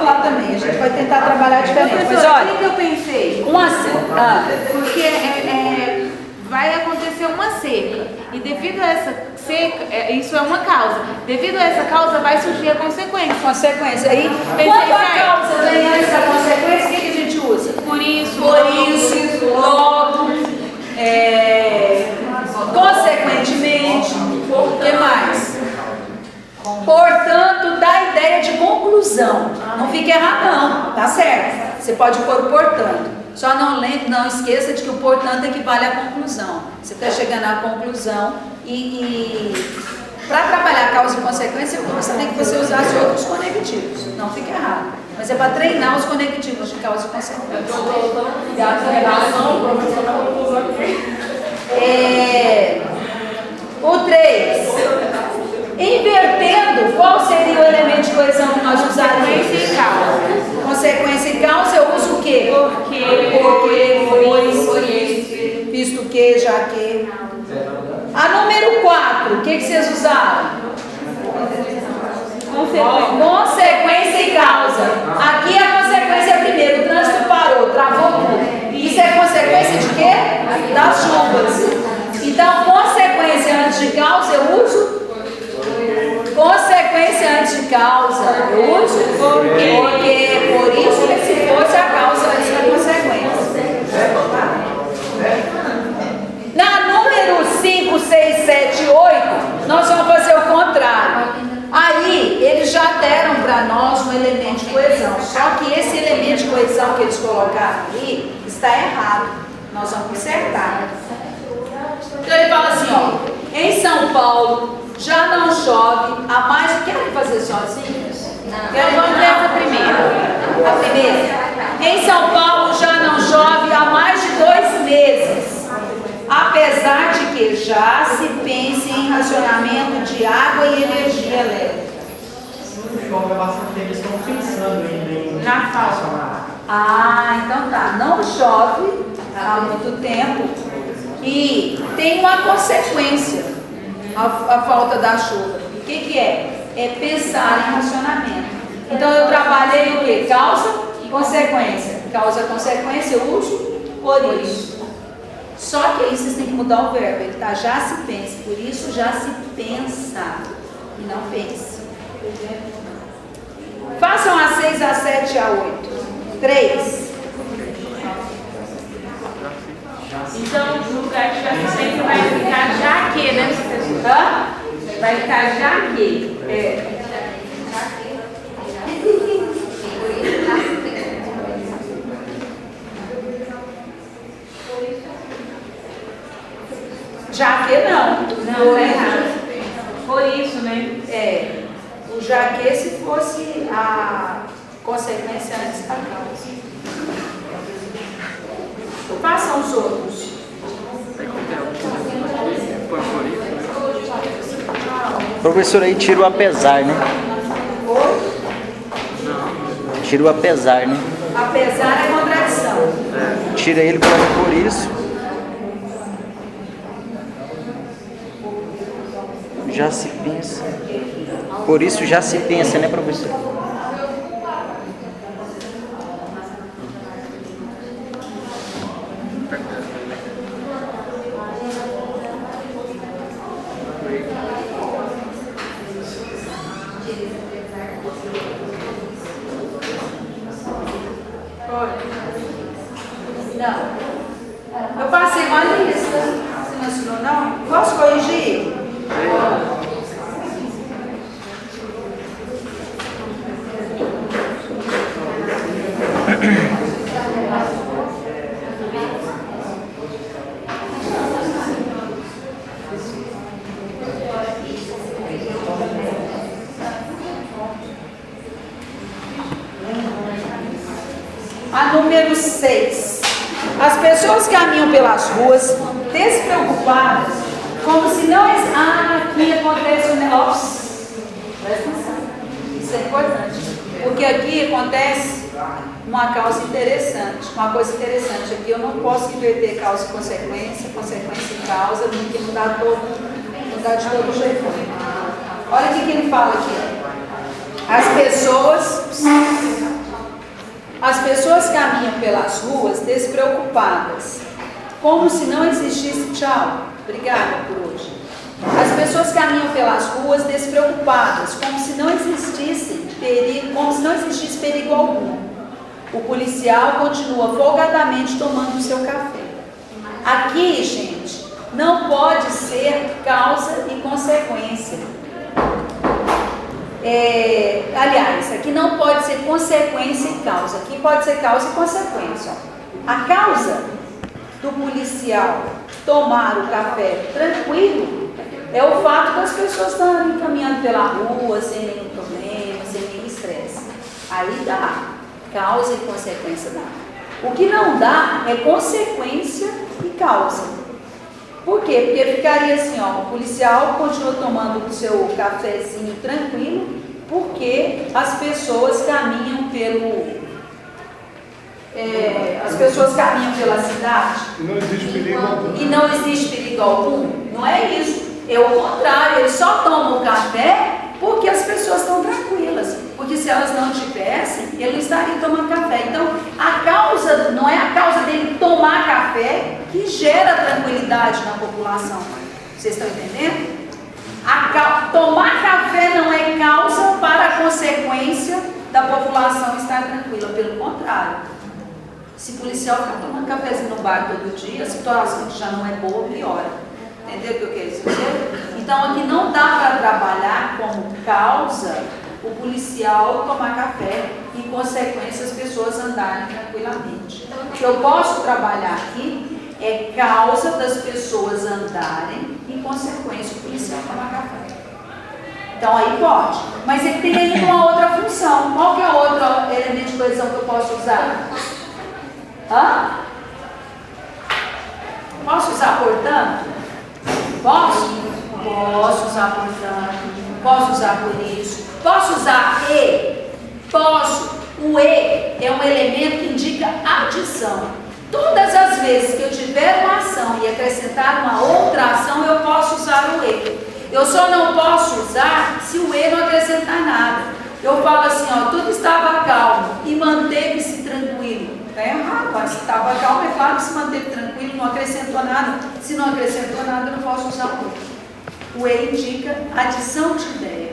falar também. A gente vai tentar trabalhar diferente. Mas Professora, olha, o que eu pensei? Porque vai acontecer uma seca. E devido a essa seca, isso é uma causa. Devido a essa causa, vai surgir a consequência. consequência. Aí, Pensei quando a certo. causa vem antes da consequência, o que a gente usa? Por isso, Logo, consequentemente, o que mais? Portanto, dá ideia de conclusão. Não fique errado, não, tá certo? Você pode pôr o portanto. Só não esqueça de que o portanto equivale à conclusão. Você está chegando à conclusão e para trabalhar causa e consequência, você tem que você usar os outros conectivos. Não fique errado. Mas é para treinar os conectivos de causa e consequência. O 3. Invertendo, qual seria o elemento de coesão que nós usaríamos? consequência e causa. Consequência e causa, eu uso o quê? Porque, Pois, visto que, já que. A número 4, o que vocês usaram? Consequência e causa. Aqui a consequência é primeiro, o trânsito parou, travou tudo. Isso é consequência de quê? Das chuvas. Então, consequência antes de causa, eu uso? Consequência antes de causa, eu uso? Porque por isso que se fosse a causa antes da consequência. Na número 5, 6, 7, 8, nós vamos fazer o contrário. Aí, eles já deram para nós um elemento de coesão. Só que esse elemento de coesão que eles colocaram ali está errado. Nós vamos consertar. Então ele fala assim, ó, em São Paulo já não chove há mais... Querem fazer sozinhos? vamos nessa primeira. A primeira. Em São Paulo já não chove há mais de 2 meses. Apesar de que já se pense em racionamento de água e energia elétrica. Chove bastante tempo, eles estão pensando em Na falta. racionar. Ah, então tá. Não chove há muito tempo e tem uma consequência, a falta da chuva. O que é? É pensar em racionamento. Então eu trabalhei o quê? Causa e consequência. Causa e consequência eu uso por isso. Só que aí vocês têm que mudar o verbo. Ele tá já se pensa. Por isso já se pensa e não pense. Façam a 6, a 7 e a 8. 3. Então, no lugar de já sempre vai ficar já que, né? Hã? Vai ficar já que. Já que não. Não, é errado. Por isso, né? O já que se fosse a consequência antes da causa. Façam os outros. Professor, aí tira o apesar, né? Tira o apesar, né? Apesar é contradição. Tira ele, coloca por isso. Já se pensa. Por isso já se pensa, né, professor? Não. Eu passei uma lista. Você não assinou, não? Posso corrigir? A número 6. As pessoas caminham pelas ruas despreocupadas, como se não... aqui acontece um negócio. Presta atenção. Isso é importante. Porque aqui acontece uma causa interessante, uma coisa interessante. Aqui eu não posso inverter causa e consequência, consequência e causa, porque não dá de todo jeito. Olha o que ele fala aqui. As pessoas As pessoas caminham pelas ruas despreocupadas, como se não existisse... Tchau, obrigada por hoje. As pessoas caminham pelas ruas despreocupadas, como se não existisse perigo algum. O policial continua folgadamente tomando o seu café. Aqui, gente, não pode ser causa e consequência. Aliás, aqui não pode ser consequência e causa. Aqui pode ser causa e consequência. A causa do policial tomar o café tranquilo é o fato das pessoas estarem caminhando pela rua sem nenhum problema, sem nenhum estresse. Aí dá. Causa e consequência dá. O que não dá é consequência e causa. Por quê? Porque ficaria assim, ó, o policial continua tomando o seu cafezinho tranquilo, porque as pessoas caminham pela cidade. E não existe perigo algum. E não existe perigo algum. Não é isso. É o contrário, eles só tomam o café porque as pessoas estão tranquilas. Porque se elas não tivessem, ele não estaria tomando café. Então, a causa, não é a causa dele tomar café que gera tranquilidade na população. Vocês estão entendendo? Tomar café não é causa para a consequência da população estar tranquila. Pelo contrário. Se o policial ficar tomando cafezinho no bar todo dia, a situação que já não é boa, piora. Entendeu o que eu quero dizer? Então, aqui não dá para trabalhar como causa o policial tomar café e, em consequência, as pessoas andarem tranquilamente. O que eu posso trabalhar aqui é causa das pessoas andarem e, em consequência, o policial tomar café. Então, aí pode. Mas ele tem ainda uma outra função. Qual que é o outro elemento de coesão que eu posso usar? Posso usar portanto? Posso? Posso usar portanto. Posso usar por isso. Posso usar e? Posso. O e é um elemento que indica adição. Todas as vezes que eu tiver uma ação e acrescentar uma outra ação, eu posso usar o e. Eu só não posso usar se o e não acrescentar nada. Eu falo assim, ó, tudo estava calmo e manteve-se tranquilo. É errado, mas se estava calmo, é claro que se manteve tranquilo, não acrescentou nada. Se não acrescentou nada, eu não posso usar o e. O e indica adição de ideia.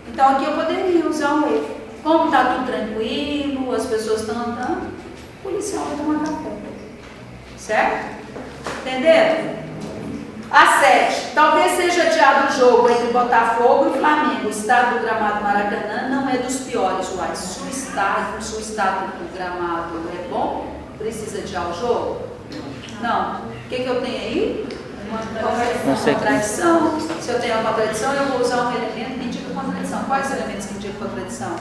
Então aqui eu poderia usar o e. Como está tudo tranquilo, as pessoas estão andando, o policial vai tomar café. Certo? Entenderam? A 7. Talvez seja adiado o jogo entre Botafogo e Flamengo. O estado do gramado Maracanã não é dos piores. Uai, se o estado do gramado é bom, precisa adiar o jogo? Não. O que eu tenho aí? Uma contradição. Se eu tenho uma contradição, eu vou usar um elemento que indica contradição. Quais elementos que indicam contradição?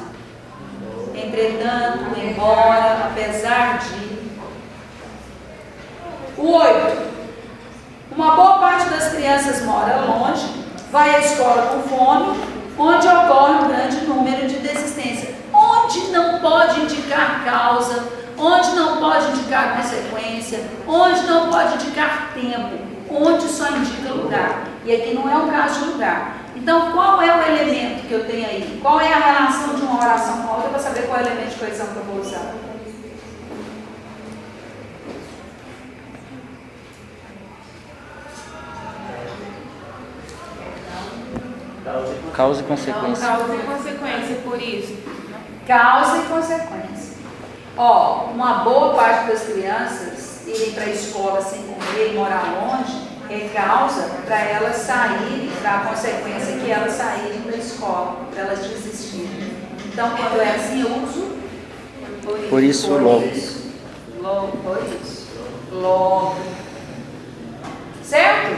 Entretanto, embora, apesar de. O 8. Uma boa parte das crianças mora longe, vai à escola com fome, onde ocorre um grande número de desistência. Onde não pode indicar causa, onde não pode indicar consequência, onde não pode indicar tempo, onde só indica lugar. E aqui não é um caso de lugar. Então, qual é o elemento que eu tenho aí? Qual é a relação de uma oração com a outra para saber qual é o elemento de coesão que eu vou usar? Causa e consequência. Causa e consequência, por isso. Causa e consequência. Ó, uma boa parte das crianças irem para a escola sem comer e morar longe é causa para elas saírem, para a consequência que elas saírem da escola, para elas desistirem. Então, quando é assim, eu uso Por isso, logo. Logo, por isso. Logo. Certo?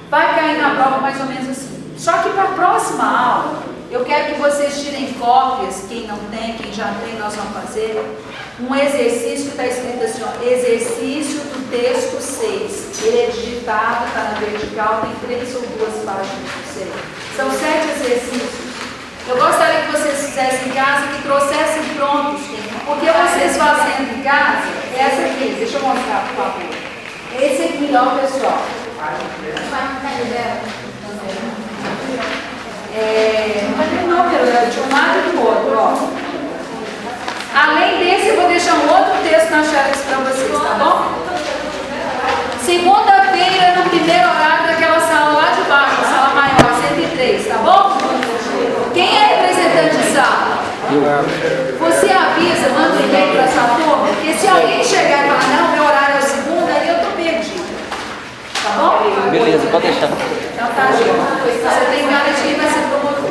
Vai cair na prova mais ou menos assim. Só que para a próxima aula, eu quero que vocês tirem cópias, quem não tem, quem já tem, nós vamos fazer um exercício que está escrito assim, ó, exercício do texto 6. Ele é digitado, está na vertical, tem 3 ou 2 páginas de 6. São 7 exercícios. Eu gostaria que vocês fizessem em casa e que trouxessem prontos. Porque vocês fazendo em casa, é essa aqui, deixa eu mostrar, por favor. Esse aqui, ó, pessoal. Não tem número, é de um lado e do outro, ó. Além desse vou deixar um outro texto na chave para vocês, tá bom? Segunda-feira, no primeiro horário daquela sala lá de baixo, a sala maior, 103, tá bom? Quem é representante de sala? Você avisa, manda um e-mail para essa turma, porque se alguém chegar e falar, não, meu horário é segunda, aí eu tô perdido. Tá bom? Beleza, pode deixar. Então tá, gente. Você tem cara de que vai ser promotor.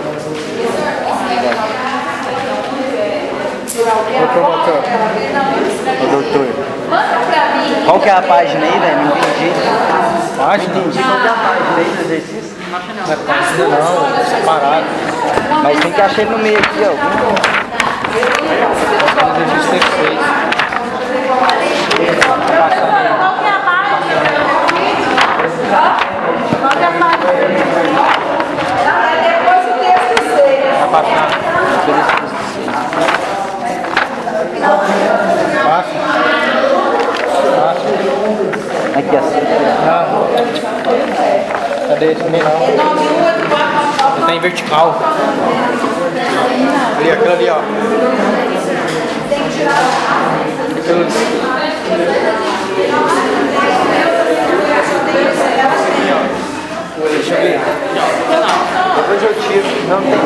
Doutor. Manda pra mim. Qual que é a página aí, velho? Não entendi. Página? Não entendi qual que é a página aí do exercício. Não, separado. Mas tem que achar ele no meio aqui, ó. O exercício tem que ser feito. Qual que é a página? Qual que é a página? É depois o texto 6. Tá baixado. Fácil. Fácil. Aqui, assim. Não. Cadê esse menino? Ele tá em vertical. Ali, aquilo ali, ó. Aquilo ali. Deixa eu ver. Depois eu tiro. Não tem.